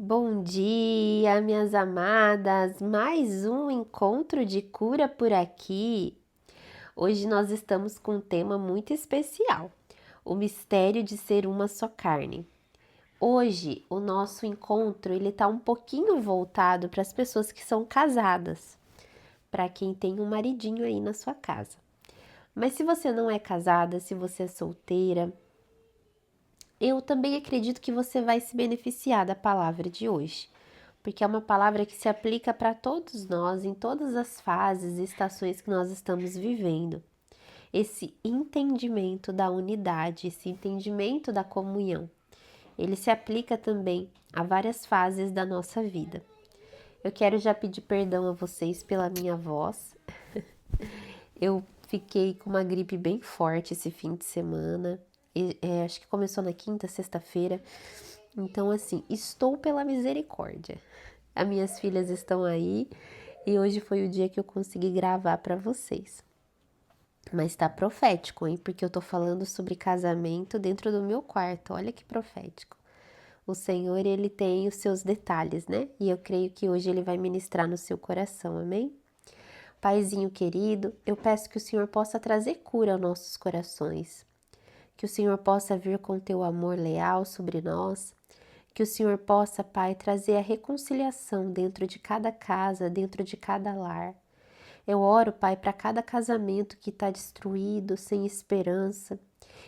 Bom dia, minhas amadas! Mais um encontro de cura por aqui. Hoje nós estamos com um tema muito especial: o mistério de ser uma só carne. Hoje o nosso encontro ele tá um pouquinho voltado para as pessoas que são casadas, para quem tem um maridinho aí na sua casa. Mas se você não é casada, se você é solteira, eu também acredito que você vai se beneficiar da palavra de hoje, porque é uma palavra que se aplica para todos nós em todas as fases e estações que nós estamos vivendo. Esse entendimento da unidade, esse entendimento da comunhão, ele se aplica também a várias fases da nossa vida. Eu quero já pedir perdão a vocês pela minha voz. Eu fiquei com uma gripe bem forte esse fim de semana. Acho que começou na quinta, sexta-feira. Então, assim, estou pela misericórdia. As minhas filhas estão aí e hoje foi o dia que eu consegui gravar para vocês. Mas tá profético, hein? Porque eu tô falando sobre casamento dentro do meu quarto. Olha que profético. O Senhor, ele tem os seus detalhes, né? E eu creio que hoje ele vai ministrar no seu coração, amém? Paizinho querido, eu peço que o Senhor possa trazer cura aos nossos corações. Que o Senhor possa vir com teu amor leal sobre nós. Que o Senhor possa, Pai, trazer a reconciliação dentro de cada casa, dentro de cada lar. Eu oro, Pai, para cada casamento que está destruído, sem esperança.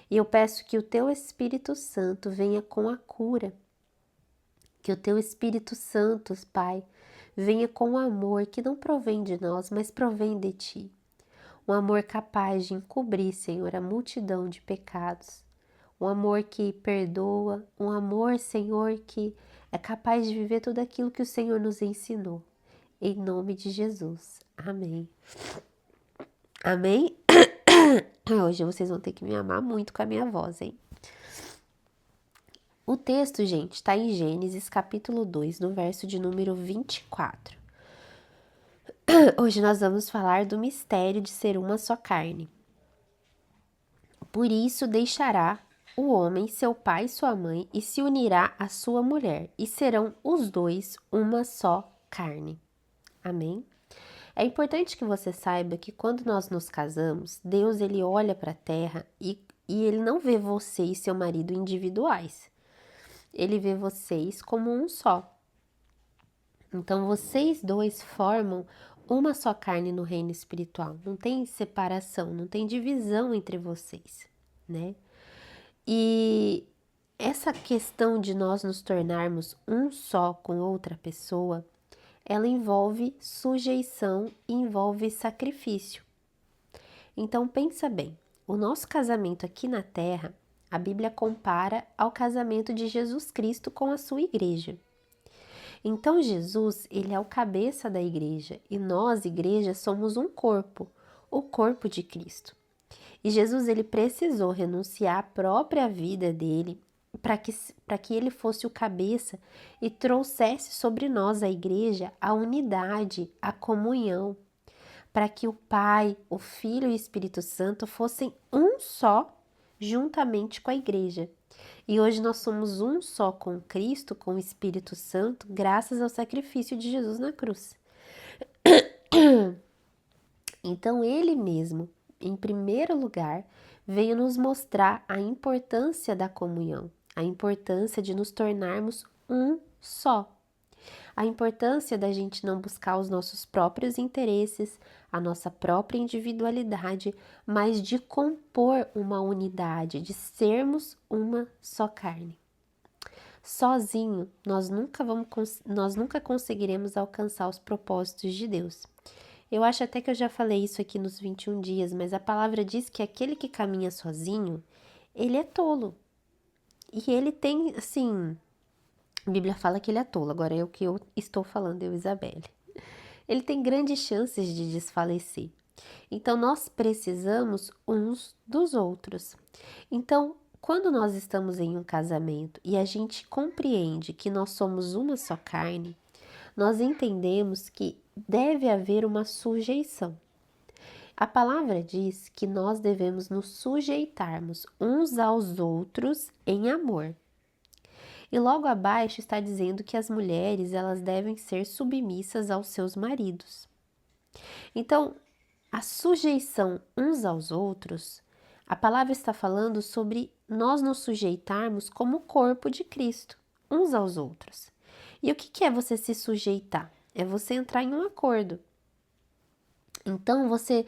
E eu peço que o Teu Espírito Santo venha com a cura. Que o Teu Espírito Santo, Pai, venha com o amor que não provém de nós, mas provém de Ti. Um amor capaz de encobrir, Senhor, a multidão de pecados. Um amor que perdoa, um amor, Senhor, que é capaz de viver tudo aquilo que o Senhor nos ensinou. Em nome de Jesus. Amém. Amém? Hoje vocês vão ter que me amar muito com a minha voz, hein? O texto, gente, está em Gênesis capítulo 2, no verso de número 24. Hoje nós vamos falar do mistério de ser uma só carne. Por isso deixará o homem seu pai e sua mãe e se unirá à sua mulher, e serão os dois uma só carne. Amém? É importante que você saiba que quando nós nos casamos, Deus ele olha para a terra e ele não vê você e seu marido individuais. Ele vê vocês como um só. Então vocês dois formam uma só carne no reino espiritual. Não tem separação, não tem divisão entre vocês, né? E essa questão de nós nos tornarmos um só com outra pessoa, ela envolve sujeição e envolve sacrifício. Então pensa bem, o nosso casamento aqui na Terra, a Bíblia compara ao casamento de Jesus Cristo com a sua igreja. Então Jesus, ele é o cabeça da igreja e nós, igreja, somos um corpo, o corpo de Cristo. E Jesus, ele precisou renunciar à própria vida dele para que ele fosse o cabeça e trouxesse sobre nós, a igreja, a unidade, a comunhão, para que o Pai, o Filho e o Espírito Santo fossem um só juntamente com a igreja. E hoje nós somos um só com Cristo, com o Espírito Santo, graças ao sacrifício de Jesus na cruz. Então ele mesmo, em primeiro lugar, veio nos mostrar a importância da comunhão, a importância de nos tornarmos um só. A importância da gente não buscar os nossos próprios interesses, a nossa própria individualidade, mas de compor uma unidade, de sermos uma só carne. Sozinho, nós nunca conseguiremos alcançar os propósitos de Deus. Eu acho até que eu já falei isso aqui nos 21 dias, mas a palavra diz que aquele que caminha sozinho, ele é tolo. E ele tem, assim, a Bíblia fala que ele é tolo, agora é o que eu estou falando, eu, Isabelle. Ele tem grandes chances de desfalecer. Então, nós precisamos uns dos outros. Então, quando nós estamos em um casamento e a gente compreende que nós somos uma só carne, nós entendemos que deve haver uma sujeição. A palavra diz que nós devemos nos sujeitarmos uns aos outros em amor. E logo abaixo está dizendo que as mulheres, elas devem ser submissas aos seus maridos. Então, a sujeição uns aos outros, a palavra está falando sobre nós nos sujeitarmos como corpo de Cristo, uns aos outros. E o que é você se sujeitar? É você entrar em um acordo. Então, você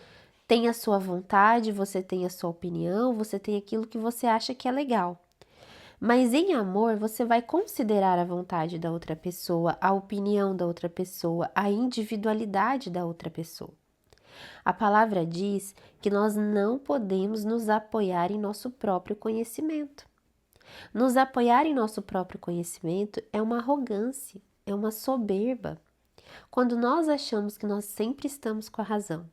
tem a sua vontade, você tem a sua opinião, você tem aquilo que você acha que é legal. Mas em amor, você vai considerar a vontade da outra pessoa, a opinião da outra pessoa, a individualidade da outra pessoa. A palavra diz que nós não podemos nos apoiar em nosso próprio conhecimento. Nos apoiar em nosso próprio conhecimento é uma arrogância, é uma soberba. Quando nós achamos que nós sempre estamos com a razão,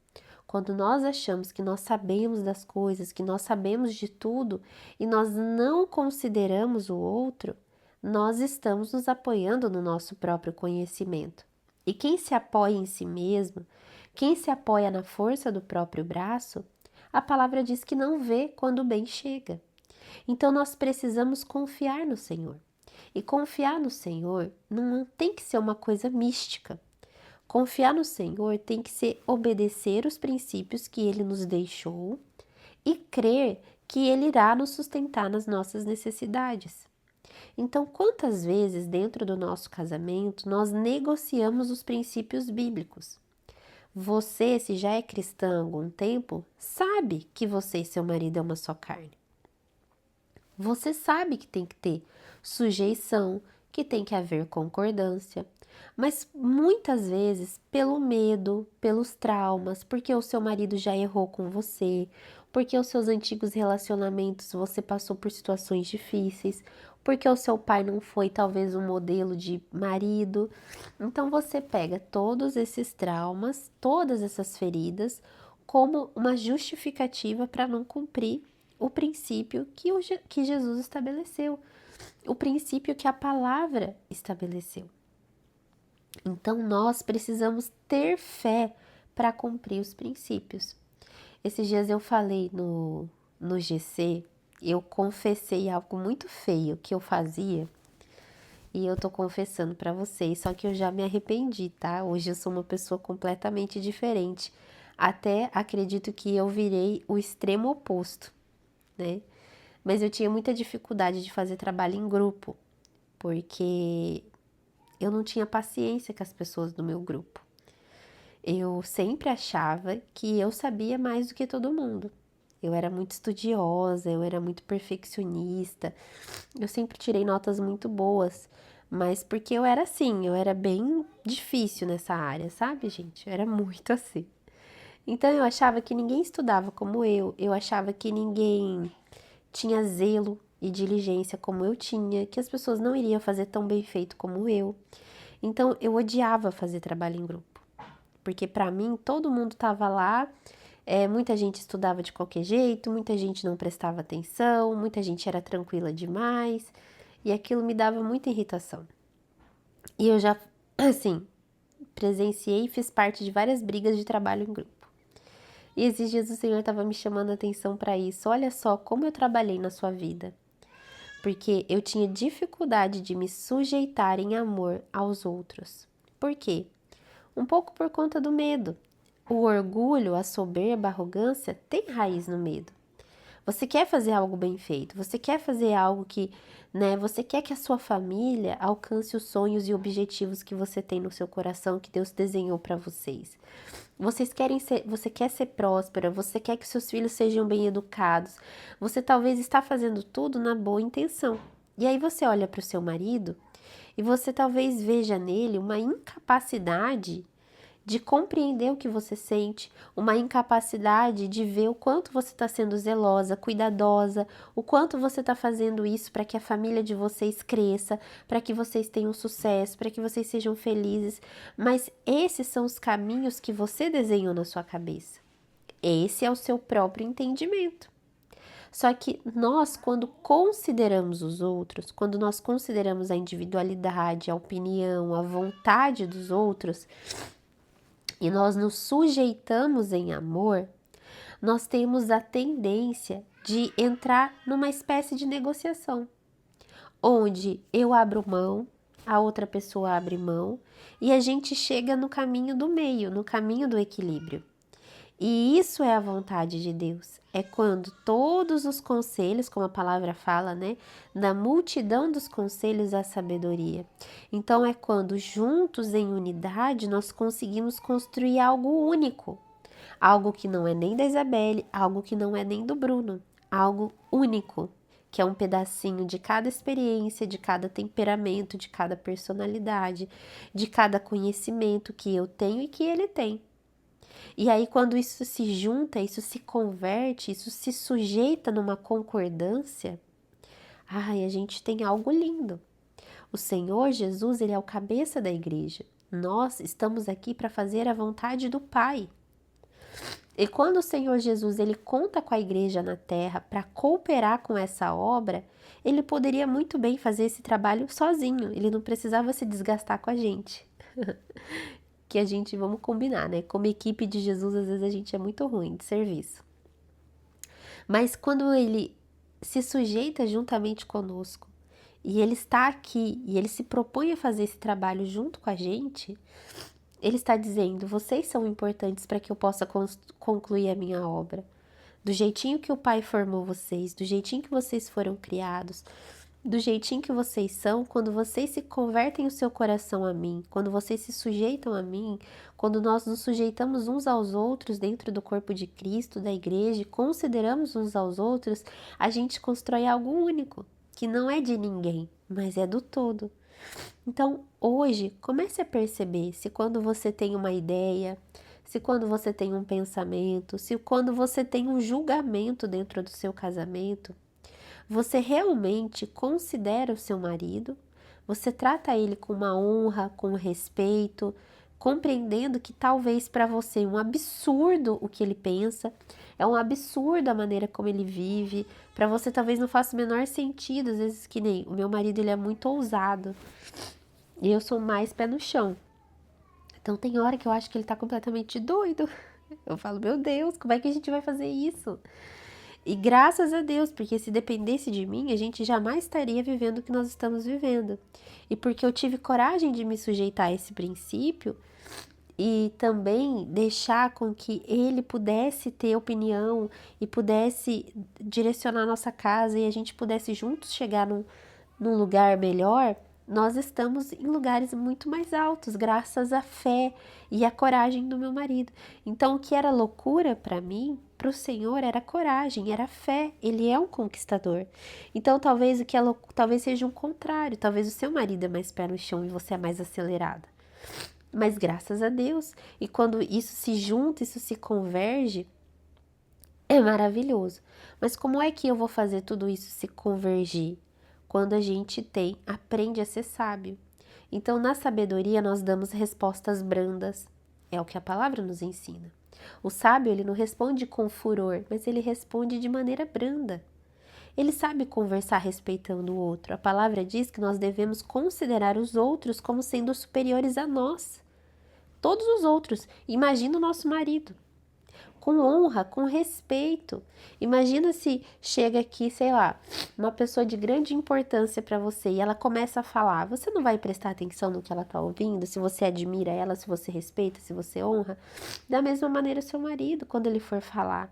quando nós achamos que nós sabemos das coisas, que nós sabemos de tudo e nós não consideramos o outro, nós estamos nos apoiando no nosso próprio conhecimento. E quem se apoia em si mesmo, quem se apoia na força do próprio braço, a palavra diz que não vê quando o bem chega. Então nós precisamos confiar no Senhor. E confiar no Senhor não tem que ser uma coisa mística. Confiar no Senhor tem que ser obedecer os princípios que Ele nos deixou e crer que Ele irá nos sustentar nas nossas necessidades. Então, quantas vezes dentro do nosso casamento nós negociamos os princípios bíblicos? Você, se já é cristã há algum tempo, sabe que você e seu marido é uma só carne. Você sabe que tem que ter sujeição, que tem que haver concordância, mas muitas vezes pelo medo, pelos traumas, porque o seu marido já errou com você, porque os seus antigos relacionamentos você passou por situações difíceis, porque o seu pai não foi talvez um modelo de marido. Então você pega todos esses traumas, todas essas feridas, como uma justificativa para não cumprir o princípio que Jesus estabeleceu, o princípio que a palavra estabeleceu. Então, nós precisamos ter fé para cumprir os princípios. Esses dias eu falei no GC, eu confessei algo muito feio que eu fazia e eu tô confessando para vocês, só que eu já me arrependi, tá? Hoje eu sou uma pessoa completamente diferente. Até acredito que eu virei o extremo oposto, né? Mas eu tinha muita dificuldade de fazer trabalho em grupo, porque eu não tinha paciência com as pessoas do meu grupo. Eu sempre achava que eu sabia mais do que todo mundo. Eu era muito estudiosa, eu era muito perfeccionista, eu sempre tirei notas muito boas, mas porque eu era assim, eu era bem difícil nessa área, sabe, gente? Eu era muito assim. Então eu achava que ninguém estudava como eu achava que ninguém tinha zelo e diligência como eu tinha, que as pessoas não iriam fazer tão bem feito como eu. Então eu odiava fazer trabalho em grupo, porque para mim todo mundo estava lá, muita gente estudava de qualquer jeito, muita gente não prestava atenção, muita gente era tranquila demais e aquilo me dava muita irritação. E eu já, assim, presenciei e fiz parte de várias brigas de trabalho em grupo. E esses dias o Senhor estava me chamando a atenção para isso. Olha só como eu trabalhei na sua vida. Porque eu tinha dificuldade de me sujeitar em amor aos outros. Por quê? Um pouco por conta do medo. O orgulho, a soberba, a arrogância tem raiz no medo. Você quer fazer algo bem feito, você quer fazer algo que, você quer que a sua família alcance os sonhos e objetivos que você tem no seu coração, que Deus desenhou para vocês. Você quer ser próspera, você quer que seus filhos sejam bem educados. Você talvez está fazendo tudo na boa intenção. E aí você olha para o seu marido e você talvez veja nele uma incapacidade de compreender o que você sente, uma incapacidade de ver o quanto você está sendo zelosa, cuidadosa, o quanto você está fazendo isso para que a família de vocês cresça, para que vocês tenham sucesso, para que vocês sejam felizes. Mas esses são os caminhos que você desenhou na sua cabeça. Esse é o seu próprio entendimento. Só que nós, quando consideramos os outros, quando nós consideramos a individualidade, a opinião, a vontade dos outros, e nós nos sujeitamos em amor, nós temos a tendência de entrar numa espécie de negociação, onde eu abro mão, a outra pessoa abre mão e a gente chega no caminho do meio, no caminho do equilíbrio. E isso é a vontade de Deus. É quando todos os conselhos, como a palavra fala, né? Na multidão dos conselhos há sabedoria. Então é quando juntos em unidade nós conseguimos construir algo único. Algo que não é nem da Isabelle, algo que não é nem do Bruno. Algo único, que é um pedacinho de cada experiência, de cada temperamento, de cada personalidade, de cada conhecimento que eu tenho e que ele tem. E aí, quando isso se junta, isso se converte, isso se sujeita numa concordância, ai, a gente tem algo lindo. O Senhor Jesus, ele é o cabeça da igreja. Nós estamos aqui para fazer a vontade do Pai. E quando o Senhor Jesus, ele conta com a igreja na terra para cooperar com essa obra, ele poderia muito bem fazer esse trabalho sozinho, ele não precisava se desgastar com a gente. Que a gente, vamos combinar, né? Como equipe de Jesus, às vezes a gente é muito ruim de serviço. Mas quando ele se sujeita juntamente conosco e ele está aqui e ele se propõe a fazer esse trabalho junto com a gente, ele está dizendo: vocês são importantes para que eu possa concluir a minha obra. Do jeitinho que o Pai formou vocês, do jeitinho que vocês foram criados, do jeitinho que vocês são, quando vocês se convertem o seu coração a mim, quando vocês se sujeitam a mim, quando nós nos sujeitamos uns aos outros dentro do corpo de Cristo, da igreja, e consideramos uns aos outros, a gente constrói algo único, que não é de ninguém, mas é do todo. Então, hoje, comece a perceber se quando você tem uma ideia, se quando você tem um pensamento, se quando você tem um julgamento dentro do seu casamento, você realmente considera o seu marido, você trata ele com uma honra, com respeito, compreendendo que talvez para você é um absurdo o que ele pensa, é um absurdo a maneira como ele vive, para você talvez não faça o menor sentido, às vezes que nem o meu marido, ele é muito ousado e eu sou mais pé no chão. Então tem hora que eu acho que ele tá completamente doido. Eu falo, meu Deus, como é que a gente vai fazer isso? E graças a Deus, porque se dependesse de mim, a gente jamais estaria vivendo o que nós estamos vivendo. E porque eu tive coragem de me sujeitar a esse princípio e também deixar com que ele pudesse ter opinião e pudesse direcionar a nossa casa e a gente pudesse juntos chegar num lugar melhor, nós estamos em lugares muito mais altos, graças à fé e à coragem do meu marido. Então, o que era loucura para mim, para o Senhor, era coragem, era fé. Ele é um conquistador. Então, talvez o que é talvez seja um contrário. Talvez o seu marido é mais pé no chão e você é mais acelerada. Mas graças a Deus. E quando isso se junta, isso se converge, é maravilhoso. Mas como é que eu vou fazer tudo isso se convergir? Quando a gente aprende a ser sábio. Então, na sabedoria, nós damos respostas brandas. É o que a palavra nos ensina. O sábio, ele não responde com furor, mas ele responde de maneira branda. Ele sabe conversar respeitando o outro. A palavra diz que nós devemos considerar os outros como sendo superiores a nós. Todos os outros. Imagina o nosso marido. Com honra, com respeito. Imagina se chega aqui, sei lá, uma pessoa de grande importância para você e ela começa a falar. Você não vai prestar atenção no que ela está ouvindo? Se você admira ela, se você respeita, se você honra? Da mesma maneira, seu marido, quando ele for falar.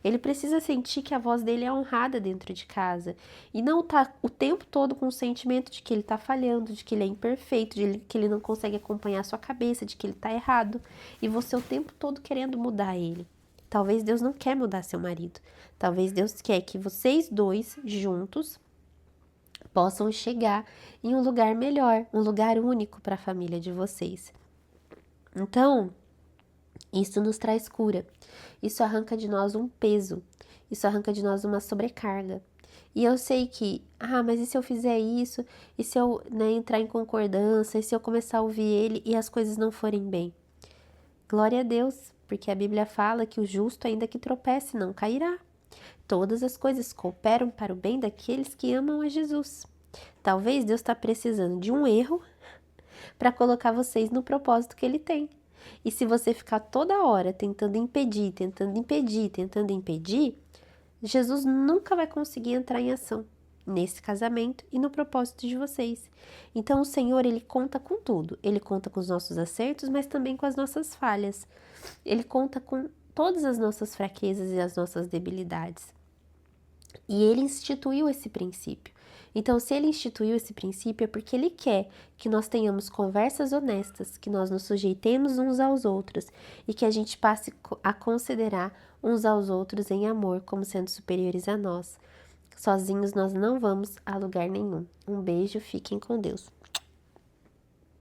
Ele precisa sentir que a voz dele é honrada dentro de casa e não tá o tempo todo com o sentimento de que ele tá falhando, de que ele é imperfeito, de que ele não consegue acompanhar a sua cabeça, de que ele tá errado e você o tempo todo querendo mudar ele. Talvez Deus não quer mudar seu marido. Talvez Deus quer que vocês dois juntos possam chegar em um lugar melhor, um lugar único para a família de vocês. Então, isso nos traz cura. Isso arranca de nós um peso. Isso arranca de nós uma sobrecarga. E eu sei que, mas e se eu fizer isso? E se eu, entrar em concordância? E se eu começar a ouvir ele e as coisas não forem bem? Glória a Deus, porque a Bíblia fala que o justo, ainda que tropece, não cairá. Todas as coisas cooperam para o bem daqueles que amam a Jesus. Talvez Deus está precisando de um erro para colocar vocês no propósito que Ele tem. E se você ficar toda hora tentando impedir, tentando impedir, Jesus nunca vai conseguir entrar em ação. nesse casamento e no propósito de vocês. Então, o Senhor, Ele conta com tudo. Ele conta com os nossos acertos, mas também com as nossas falhas. Ele conta com todas as nossas fraquezas e as nossas debilidades. E Ele instituiu esse princípio. Então, se Ele instituiu esse princípio, é porque Ele quer que nós tenhamos conversas honestas, que nós nos sujeitemos uns aos outros e que a gente passe a considerar uns aos outros em amor como sendo superiores a nós. Sozinhos nós não vamos a lugar nenhum. Um beijo, fiquem com Deus.